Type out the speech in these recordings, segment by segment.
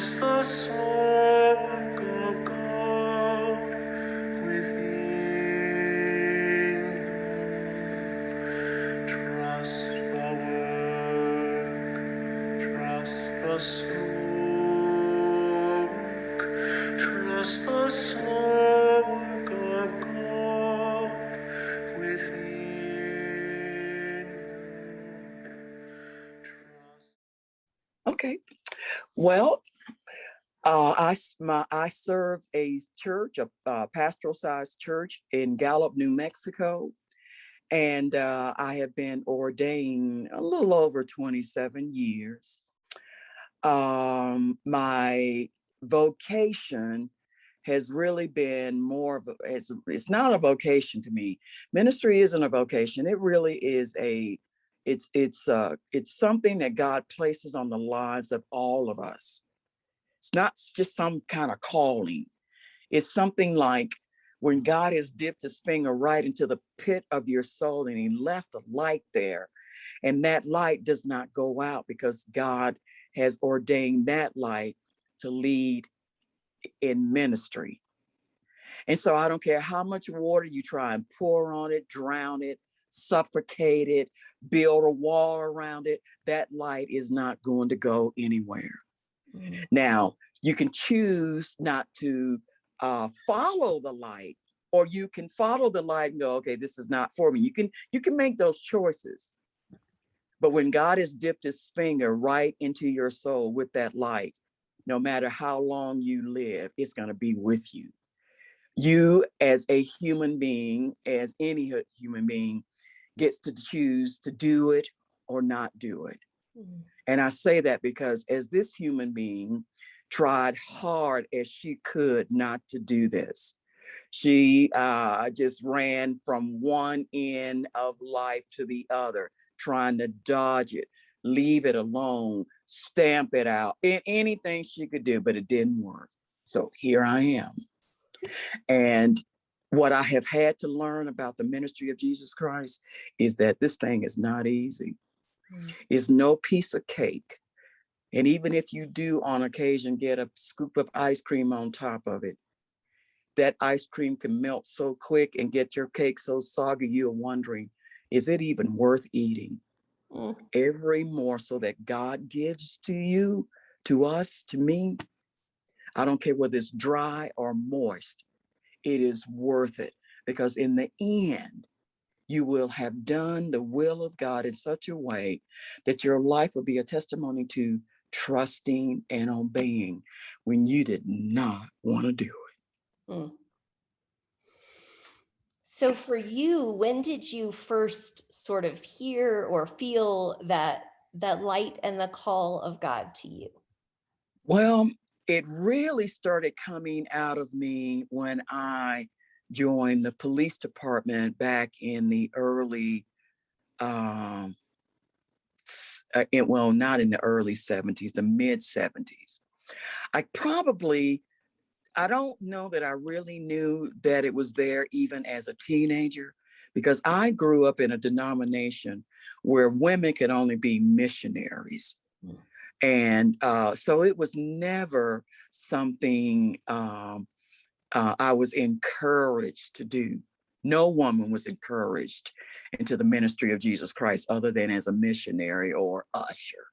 Trust the small work of God within you. Trust the work, trust the small work, trust the small work of God within you. Okay. Well, I serve a church, a pastoral-sized church in Gallup, New Mexico, and I have been ordained a little over 27 years. My vocation has really been more of it's not a vocation to me. Ministry isn't a vocation. It really is it's something that God places on the lives of all of us. It's not just some kind of calling. It's something like when God has dipped his finger right into the pit of your soul and he left a light there, and that light does not go out because God has ordained that light to lead in ministry. And so I don't care how much water you try and pour on it, drown it, suffocate it, build a wall around it, that light is not going to go anywhere. Now, you can choose not to follow the light, or you can follow the light and go, okay, this is not for me. You can make those choices. But when God has dipped his finger right into your soul with that light, no matter how long you live, it's going to be with you. You as a human being, as any human being, gets to choose to do it or not do it. And I say that because as this human being tried hard as she could not to do this, she just ran from one end of life to the other, trying to dodge it, leave it alone, stamp it out, anything she could do, but it didn't work. So here I am. And what I have had to learn about the ministry of Jesus Christ is that this thing is not easy. It's no piece of cake. And even if you do on occasion get a scoop of ice cream on top of it, that ice cream can melt so quick and get your cake so soggy you're wondering, is it even worth eating? Every morsel that God gives to you, to us, to me, I don't care whether it's dry or moist, it is worth it, because in the end, you will have done the will of God in such a way that your life will be a testimony to trusting and obeying when you did not want to do it. So for you, when did you first sort of hear or feel that light and the call of God to you? Well, it really started coming out of me when I joined the police department back in the early, not in the early 70s, the mid 70s. I don't know that I really knew that it was there even as a teenager, because I grew up in a denomination where women could only be missionaries. And so it was never something I was encouraged to do. No woman was encouraged into the ministry of Jesus Christ other than as a missionary or usher.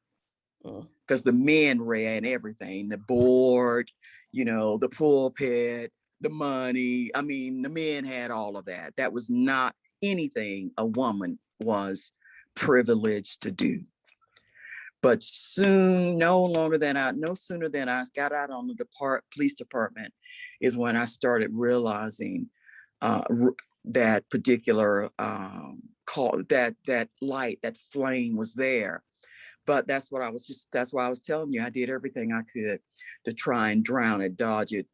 Because the men ran everything, the board, the pulpit, the money. I mean, the men had all of that. That was not anything a woman was privileged to do. But soon, no sooner than I got out on the police department is when I started realizing that particular call, that light, that flame was there. But that's why I was telling you, I did everything I could to try and drown it, dodge it,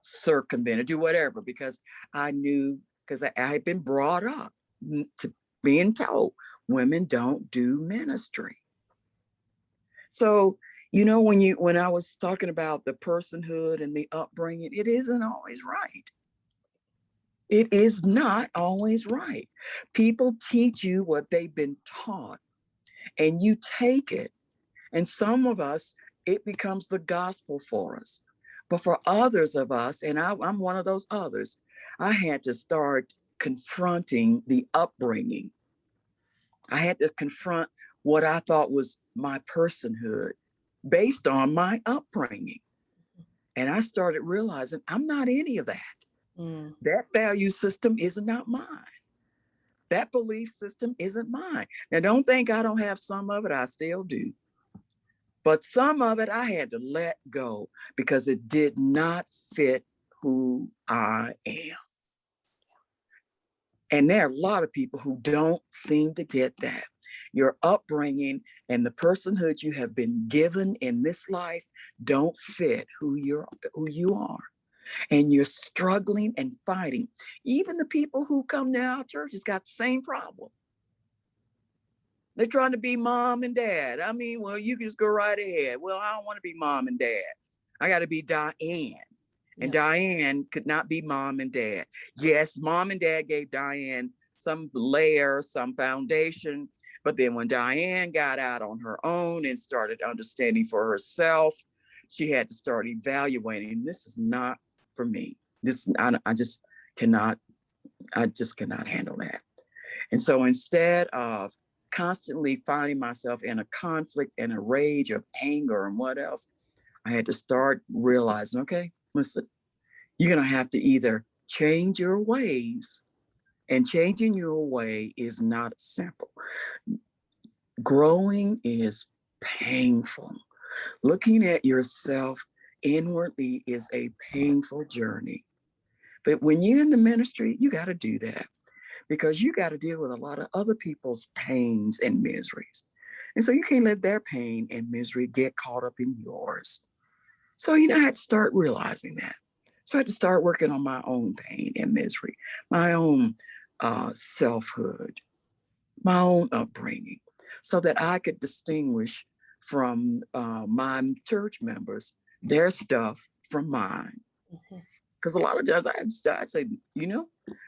circumvent it, do whatever, because I knew, because I had been brought up to being told women don't do ministry. So, when I was talking about the personhood and the upbringing, it isn't always right. It is not always right. People teach you what they've been taught, and you take it. And some of us, it becomes the gospel for us. But for others of us, and I'm one of those others, I had to start confronting the upbringing. I had to confront what I thought was my personhood based on my upbringing. And I started realizing I'm not any of that. That value system is not mine. That belief system isn't mine. Now, don't think I don't have some of it. I still do. But some of it I had to let go because it did not fit who I am. And there are a lot of people who don't seem to get that. Your upbringing and the personhood you have been given in this life don't fit who you are. And you're struggling and fighting. Even the people who come to our churches got the same problem. They're trying to be mom and dad. I mean, well, you can just go right ahead. Well, I don't want to be mom and dad. I got to be Diane. And Diane could not be mom and dad. Yes, mom and dad gave Diane some layer, some foundation. But then when Diane got out on her own and started understanding for herself, she had to start evaluating, this is not for me. I just cannot handle that. And so instead of constantly finding myself in a conflict and a rage of anger and what else, I had to start realizing, okay, listen, you're going to have to either change your ways, and changing your way is not simple. Growing is painful. Looking at yourself inwardly is a painful journey. But when you're in the ministry, you got to do that because you got to deal with a lot of other people's pains and miseries. And so you can't let their pain and misery get caught up in yours. So, I had to start realizing that. So I had to start working on my own pain and misery, my own selfhood, my own upbringing, so that I could distinguish from my church members, their stuff from mine. Because a lot of times I'd say,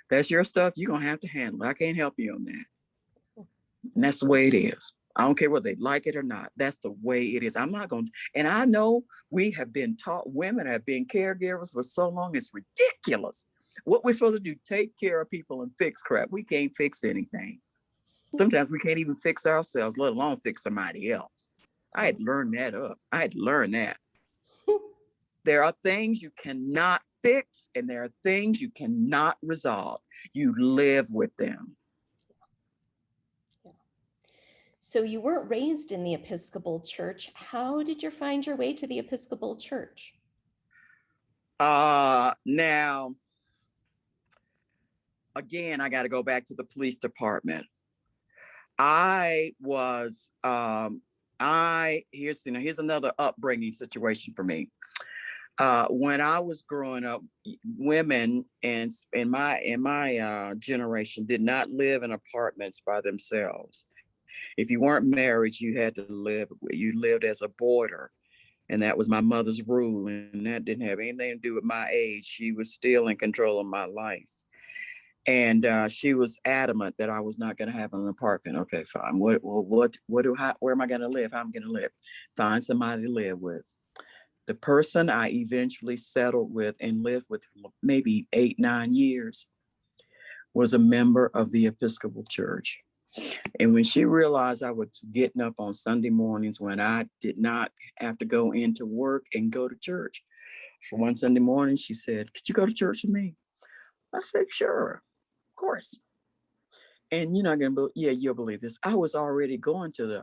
that's your stuff. You're going to have to handle it. I can't help you on that. And that's the way it is. I don't care whether they like it or not. That's the way it is. I'm not going to. And I know we have been taught, women have been caregivers for so long. It's ridiculous. What we're supposed to do, take care of people and fix crap. We can't fix anything. Sometimes we can't even fix ourselves, let alone fix somebody else. I had to learn that. There are things you cannot fix, and there are things you cannot resolve. You live with them. So you weren't raised in the Episcopal Church. How did you find your way to the Episcopal Church? Now, again, I got to go back to the police department. I was, here's another upbringing situation for me. When I was growing up, women in my generation did not live in apartments by themselves. If you weren't married, you lived as a boarder. And that was my mother's rule. And that didn't have anything to do with my age. She was still in control of my life. And she was adamant that I was not going to have an apartment. Okay, fine. Where am I going to live? How am I going to live? Find somebody to live with. The person I eventually settled with and lived with maybe 8-9 years was a member of the Episcopal Church. And when she realized I was getting up on Sunday mornings when I did not have to go into work and go to church. So one Sunday morning, she said, "Could you go to church with me?" I said, "Sure, of course." And you're not going to you'll believe this. I was already going to the,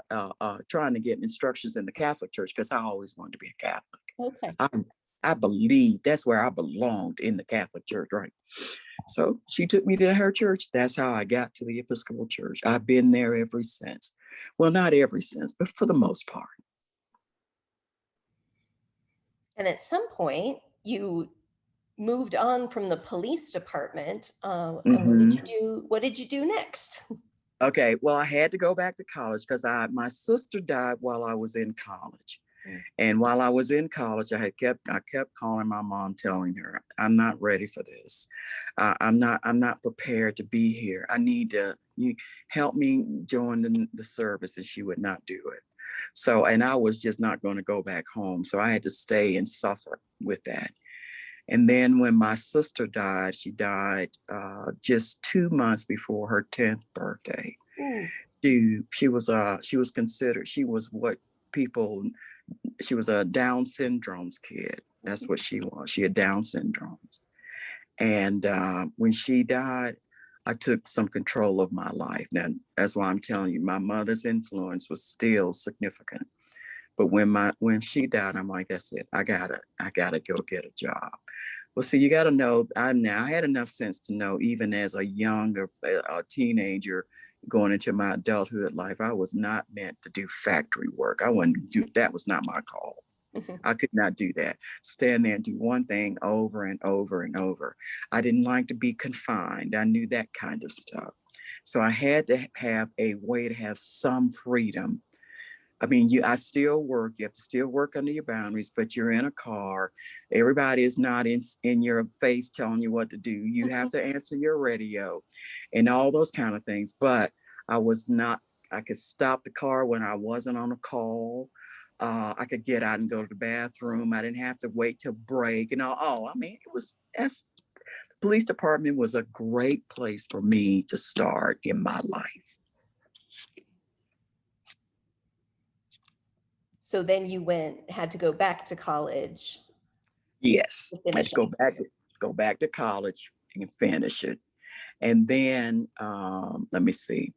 trying to get instructions in the Catholic Church because I always wanted to be a Catholic. Okay. I believed that's where I belonged, in the Catholic Church, right? So she took me to her church. That's how I got to the Episcopal Church. I've been there ever since. Well, not ever since, but for the most part. And at some point, you moved on from the police department. And what did you do next? Okay, well, I had to go back to college because my sister died while I was in college. And while I was in college, I kept calling my mom, telling her, "I'm not ready for this. I'm not prepared to be here. I need you help me join the service." And she would not do it. So, and I was just not going to go back home. So I had to stay and suffer with that. And then when my sister died, she died just 2 months before her 10th birthday. Ooh. She was considered, she was what people, she was a Down syndrome's kid. That's what she was. She had Down syndrome. And when she died, I took some control of my life. Now, that's why I'm telling you, my mother's influence was still significant. But when she died, I'm like, that's it. I gotta go get a job. Well, see, you gotta know, I had enough sense to know, even as a younger a teenager going into my adulthood life, I was not meant to do factory work. I wouldn't do that. Was not my call. I could not do that. Stand there and do one thing over and over and over. I didn't like to be confined. I knew that kind of stuff. So I had to have a way to have some freedom. I mean, I still work. You have to still work under your boundaries, but you're in a car. Everybody is not in your face telling you what to do. You have to answer your radio and all those kind of things. But I was not, I could stop the car when I wasn't on a call. I could get out and go to the bathroom. I didn't have to wait till break and all. Oh, I mean, the police department was a great place for me to start in my life. So then you had to go back to college. Yes, I had to go back to college and finish it. And then let me see.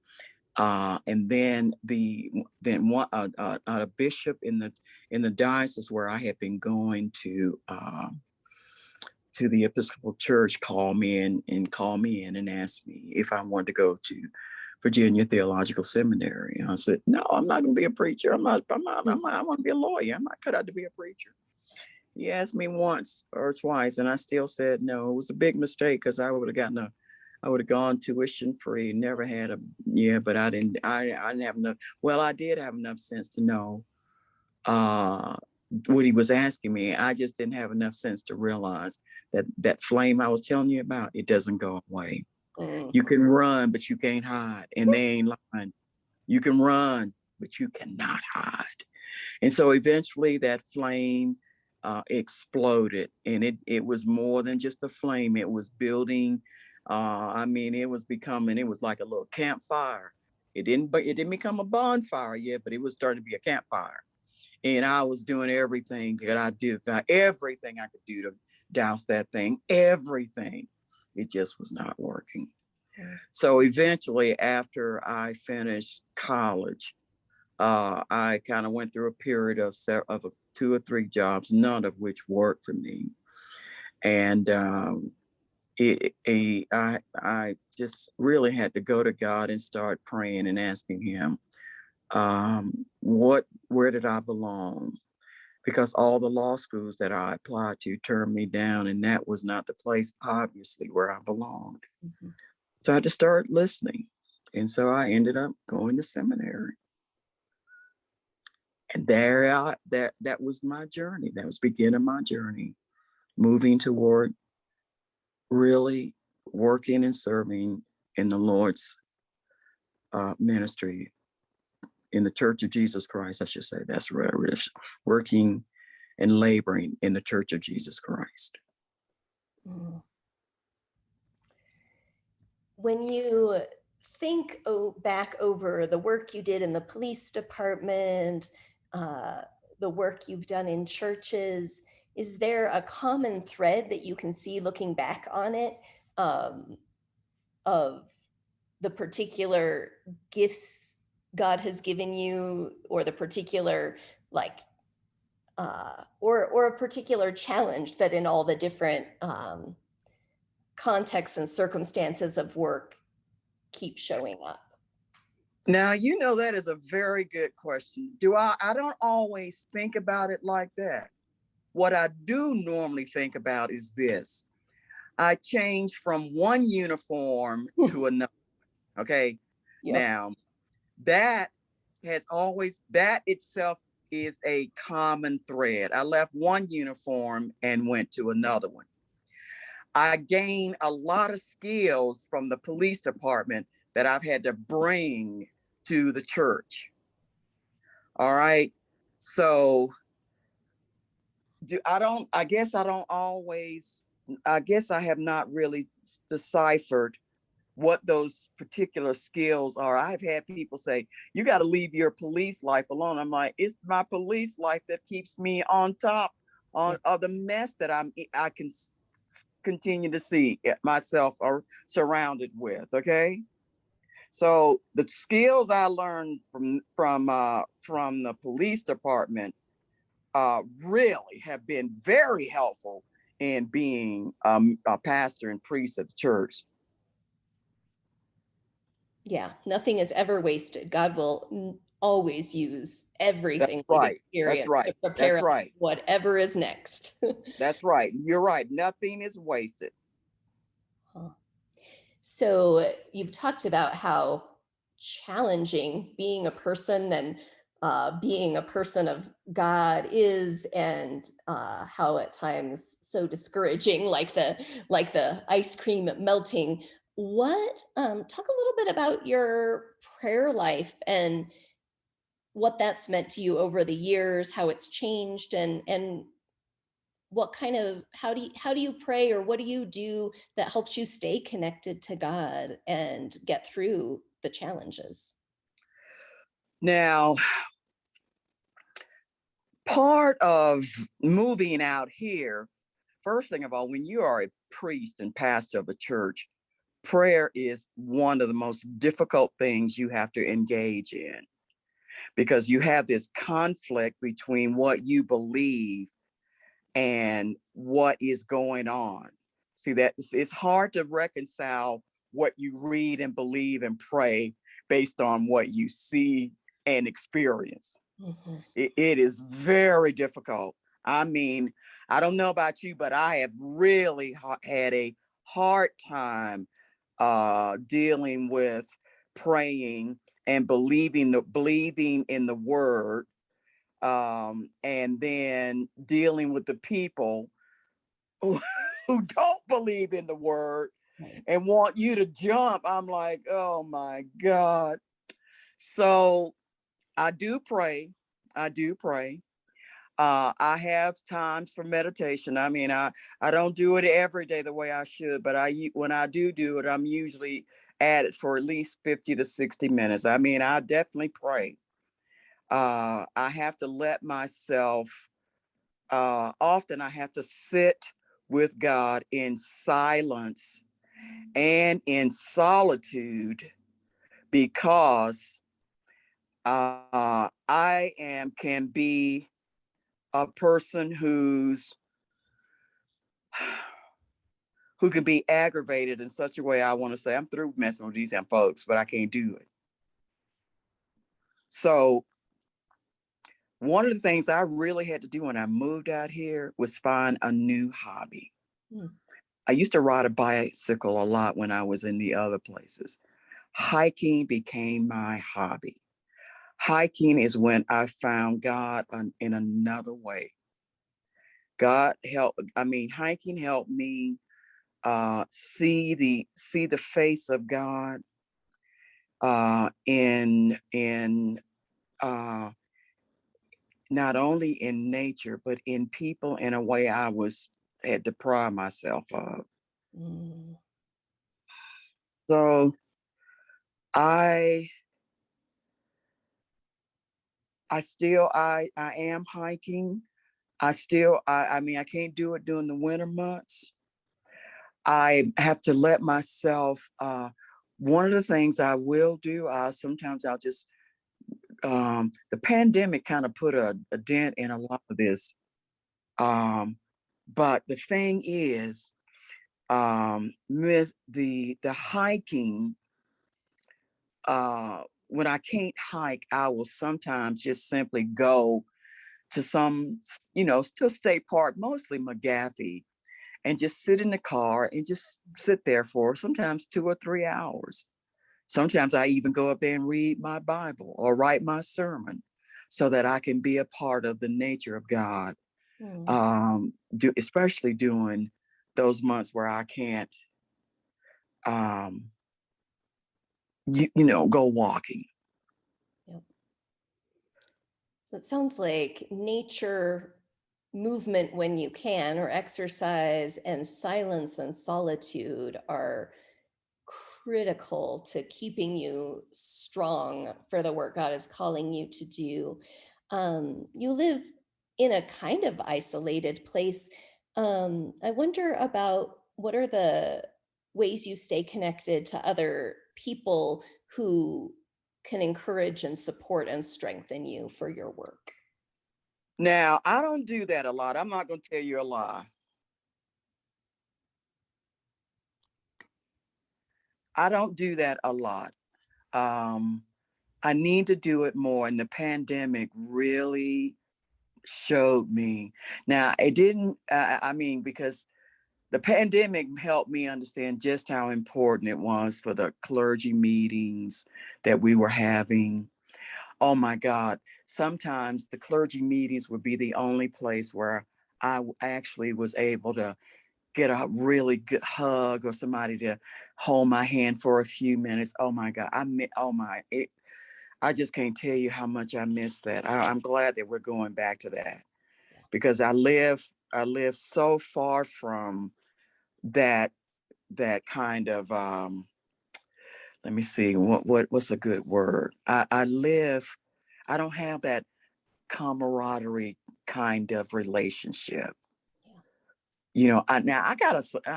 And then a bishop in the diocese where I had been going to the Episcopal Church called me in and asked me if I wanted to go to Virginia Theological Seminary. And I said, no, I'm not going to be a preacher. I want to be a lawyer. I'm not cut out to be a preacher. He asked me once or twice, and I still said no. It was a big mistake because I would have gone tuition free. Never had but I didn't have enough. Well, I did have enough sense to know what he was asking me. I just didn't have enough sense to realize that flame I was telling you about, it doesn't go away. You can run, but you can't hide. And they ain't lying. You can run, but you cannot hide. And so eventually that flame exploded, and it was more than just a flame. It was building. It was like a little campfire. It didn't become a bonfire yet, but it was starting to be a campfire. And I was doing everything that I did, everything I could do to douse that thing, everything. It just was not working. So eventually, after I finished college, I kind of went through a period of 2 or 3 jobs, none of which worked for me. And I just really had to go to God and start praying and asking him, where did I belong? Because all the law schools that I applied to turned me down, and that was not the place, obviously, where I belonged. Mm-hmm. So I had to start listening. And so I ended up going to seminary. And that was my journey. That was the beginning of my journey, moving toward really working and serving in the Lord's ministry, in the Church of Jesus Christ, I should say. That's where it is. Working and laboring in the Church of Jesus Christ. When you think back over the work you did in the police department, the work you've done in churches, is there a common thread that you can see looking back on it, of the particular gifts God has given you, or the particular or a particular challenge that in all the different contexts and circumstances of work keep showing up? Now, that is a very good question. I don't always think about it like that. What I do normally think about is this. I changed from one uniform to another. Okay. Yep. Now, that itself is a common thread. I left one uniform and went to another one. I gained a lot of skills from the police department that I've had to bring to the church. All right. So I guess I have not really deciphered what those particular skills are. I've had people say, you got to leave your police life alone. I'm like, it's my police life that keeps me on top of the mess that I can continue to see myself or surrounded with. Okay. So the skills I learned from the police department really have been very helpful in being a pastor and priest at the church. Yeah, nothing is ever wasted. God will always use everything we've Right. That's experienced to right. prepare That's us right. for whatever is next. That's right. You're right. Nothing is wasted. Huh. So you've talked about how challenging being a person and being a person of God is, and how at times so discouraging, like the ice cream melting. What talk a little bit about your prayer life and what that's meant to you over the years, how it's changed, and what kind of how do you pray, or what do you do that helps you stay connected to God and get through the challenges? Now, part of moving out here, first thing of all, when you are a priest and pastor of a church, prayer is one of the most difficult things you have to engage in, because you have this conflict between what you believe and what is going on. See, that it's hard to reconcile what you read and believe and pray based on what you see and experience. Mm-hmm. It is very difficult. I mean, I don't know about you, but I have really had a hard time dealing with praying and believing in the word, and then dealing with the people who, who don't believe in the word Right. and want you to jump. I'm like, oh my God. So I do pray. I do pray. I have times for meditation. I mean, I don't do it every day the way I should, but when I do it, I'm usually at it for at least 50 to 60 minutes. I mean, I definitely pray. I have to let myself, often I have to sit with God in silence and in solitude, because can be a person who can be aggravated in such a way. I want to say, I'm through messing with these folks, but I can't do it. So one of the things I really had to do when I moved out here was find a new hobby. Mm. I used to ride a bicycle a lot when I was in the other places. Hiking became my hobby. Hiking is when I found God in another way. Hiking helped me see the face of God in not only in nature but in people, in a way I had deprived myself of. Mm. So I I am hiking. I mean, I can't do it during the winter months. I have to let myself, one of the things I will do, sometimes I'll just, the pandemic kind of put a dent in a lot of this. But the thing is, the hiking, when I can't hike, I will sometimes just simply go to to a state park, mostly McGaffey, and just sit in the car and just sit there for sometimes 2 or 3 hours. Sometimes I even go up there and read my Bible or write my sermon so that I can be a part of the nature of God. Mm. Especially during those months where I can't, um, go walking. Yep. So it sounds like nature, movement when you can, or exercise, and silence and solitude are critical to keeping you strong for the work God is calling you to do. You live in a kind of isolated place. I wonder about what are the ways you stay connected to other people who can encourage and support and strengthen you for your work. Now, I don't do that a lot. I'm not going to tell you a lie. I don't do that a lot. I need to do it more. And the pandemic really showed me. Now, it didn't, I mean, because the pandemic helped me understand just how important it was for the clergy meetings that we were having. Oh my God. Sometimes the clergy meetings would be the only place where I actually was able to get a really good hug or somebody to hold my hand for a few minutes. Oh my God. I just can't tell you how much I miss that. I'm glad that we're going back to that because I live so far from that kind of let me see what's a good word. I don't have that camaraderie kind of relationship. You know, I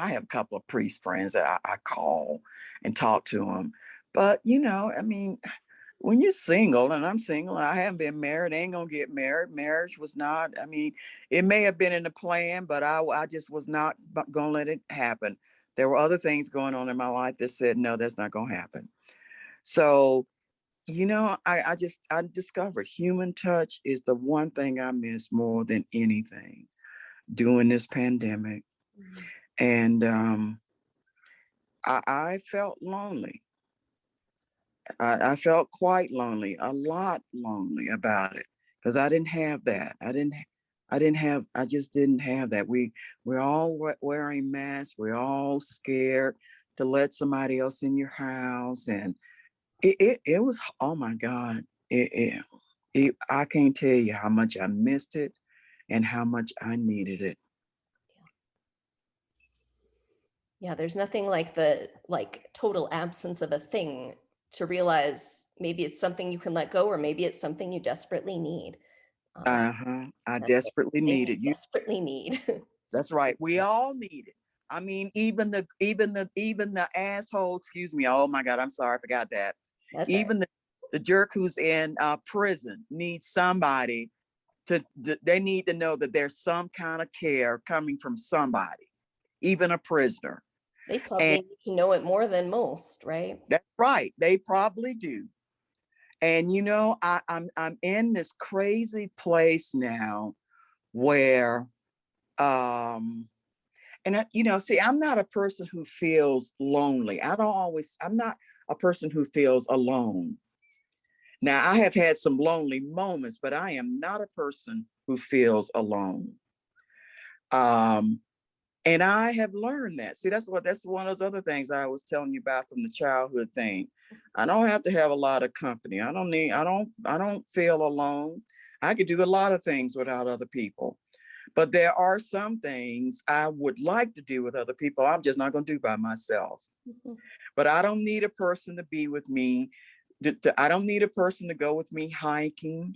have a couple of priest friends that I call and talk to them. But, you know, I mean, when you're single, and I'm single, I haven't been married, ain't gonna get married. Marriage was not, I mean, it may have been in the plan, but I just was not gonna let it happen. There were other things going on in my life that said, no, that's not gonna happen. So, you know, I discovered human touch is the one thing I miss more than anything during this pandemic. And I felt lonely. I felt quite lonely, a lot lonely about it, because I didn't have that. I just didn't have that. We're all wearing masks. We're all scared to let somebody else in your house. And it was, oh my God. I can't tell you how much I missed it and how much I needed it. Yeah, there's nothing like the total absence of a thing to realize maybe it's something you can let go, or maybe it's something you desperately need. I That's the desperately thing you needed you. desperately need. That's right. We all need it. I mean, even the asshole, excuse me. Oh my God, I'm sorry, I forgot that. That's all right. Even the jerk who's in prison needs somebody they need to know that there's some kind of care coming from somebody, even a prisoner. They probably And need to know it more than most, right? that's right. They probably do. And you know, I'm in this crazy place now where and you know, see, I'm not a person who feels lonely. I'm not a person who feels alone. Now, I have had some lonely moments, but I am not a person who feels alone. Um, and I have learned that. See, that's one of those other things I was telling you about from the childhood thing. I don't have to have a lot of company. I don't feel alone. I could do a lot of things without other people. But there are some things I would like to do with other people. I'm just not going to do by myself. But I don't need a person to be with me. I don't need a person to go with me hiking.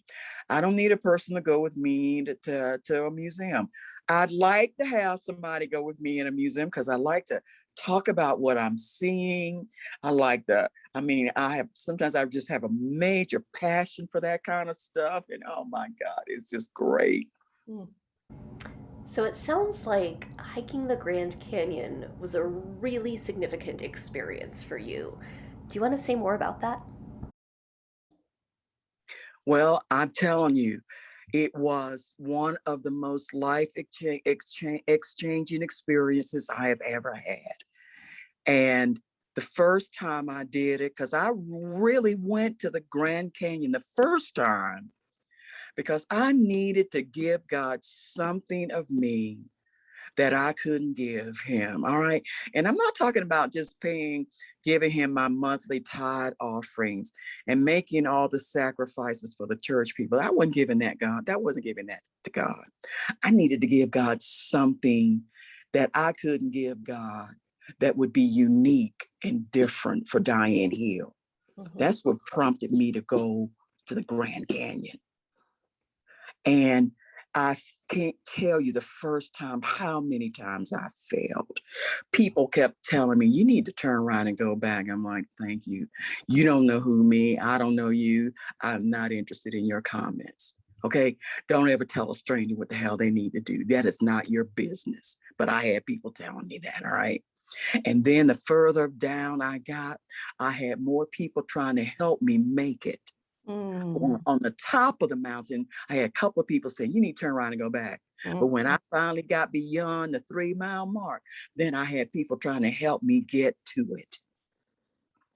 I don't need a person to go with me to a museum. I'd like to have somebody go with me in a museum because I like to talk about what I'm seeing. Sometimes I just have a major passion for that kind of stuff. And oh my God, it's just great. So it sounds like hiking the Grand Canyon was a really significant experience for you. Do you want to say more about that? Well, I'm telling you, it was one of the most life exchanging experiences I have ever had. And the first time I did it, because I really went to the Grand Canyon the first time because I needed to give God something of me that I couldn't give him. All right. And I'm not talking about just giving him my monthly tithe offerings and making all the sacrifices for the church people. I wasn't giving that God. That wasn't giving that to God. I needed to give God something that I couldn't give God that would be unique and different for Diane Hill. Mm-hmm. That's what prompted me to go to the Grand Canyon. And I can't tell you the first time how many times I failed. People kept telling me, you need to turn around and go back. I'm like, thank you. You don't know who me. I don't know you. I'm not interested in your comments. Okay. Don't ever tell a stranger what the hell they need to do. That is not your business. But I had people telling me that. All right. And then the further down I got, I had more people trying to help me make it. On the top of the mountain, I had a couple of people saying, you need to turn around and go back. But when I finally got beyond the 3-mile mark, then I had people trying to help me get to it.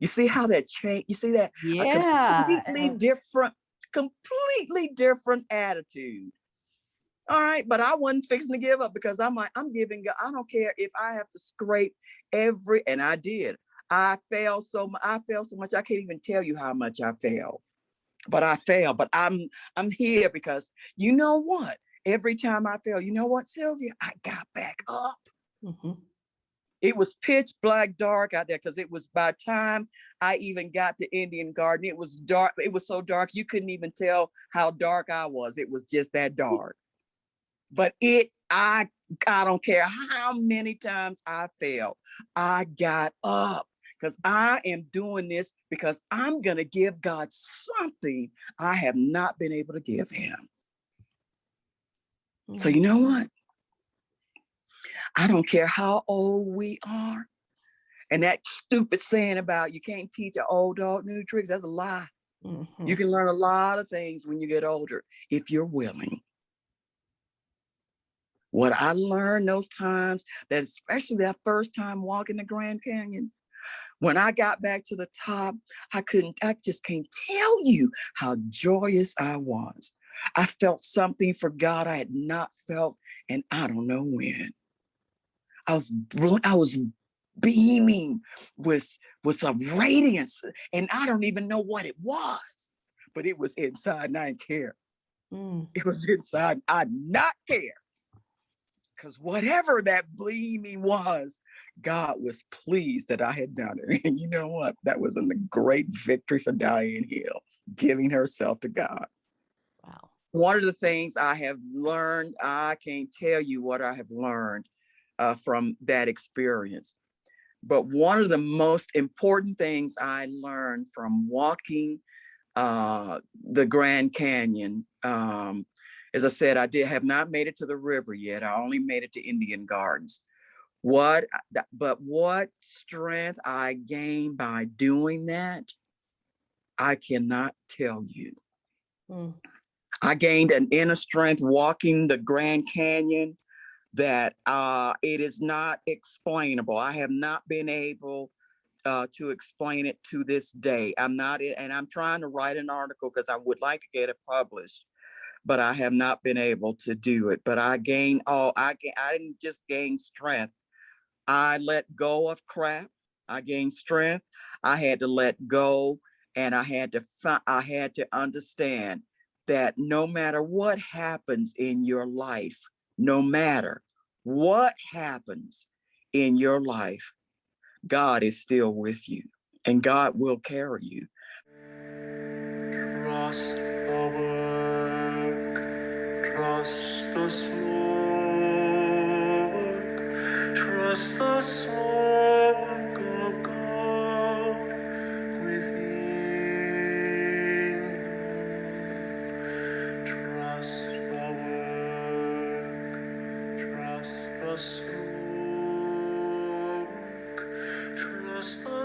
You see how that changed? You see that? Yeah. A completely different attitude. All right, but I wasn't fixing to give up because I'm like, I'm giving God. I don't care if I have to scrape and I did. I failed so much. I can't even tell you how much I failed. But I failed. But I'm here because you know what? Every time I fail, you know what, Sylvia? I got back up. Mm-hmm. It was pitch black dark out there because it was by the time I even got to Indian Garden, it was dark. It was so dark you couldn't even tell how dark I was. It was just that dark. But I don't care how many times I failed. I got up. Because I am doing this because I'm going to give God something I have not been able to give him. So you know what? I don't care how old we are. And that stupid saying about you can't teach an old dog new tricks, that's a lie. Mm-hmm. You can learn a lot of things when you get older if you're willing. What I learned those times, that especially that first time walking the Grand Canyon, when I got back to the top, I just can't tell you how joyous I was. I felt something for God I had not felt, and I don't know when. I was beaming with a radiance, and I don't even know what it was, but it was inside, and I didn't care. It was inside, I did not care. Because whatever that gleaming was, God was pleased that I had done it. And you know what? That was a great victory for Diane Hill, giving herself to God. Wow. One of the things I have learned, I can't tell you what I have learned from that experience. But one of the most important things I learned from walking the Grand Canyon, as I said, I have not made it to the river yet. I only made it to Indian Gardens. What strength I gained by doing that, I cannot tell you. I gained an inner strength walking the Grand Canyon that it is not explainable. I have not been able to explain it to this day. And I'm trying to write an article because I would like to get it published, but I have not been able to do it. But I didn't just gain strength. I let go of crap. I gained strength. I had to let go, and I had to understand that no matter what happens in your life, no matter what happens in your life, God is still with you, and God will carry you. Trust the work, trust the slow work, trust the slow work of God within you. Trust the work, trust the slow work, trust the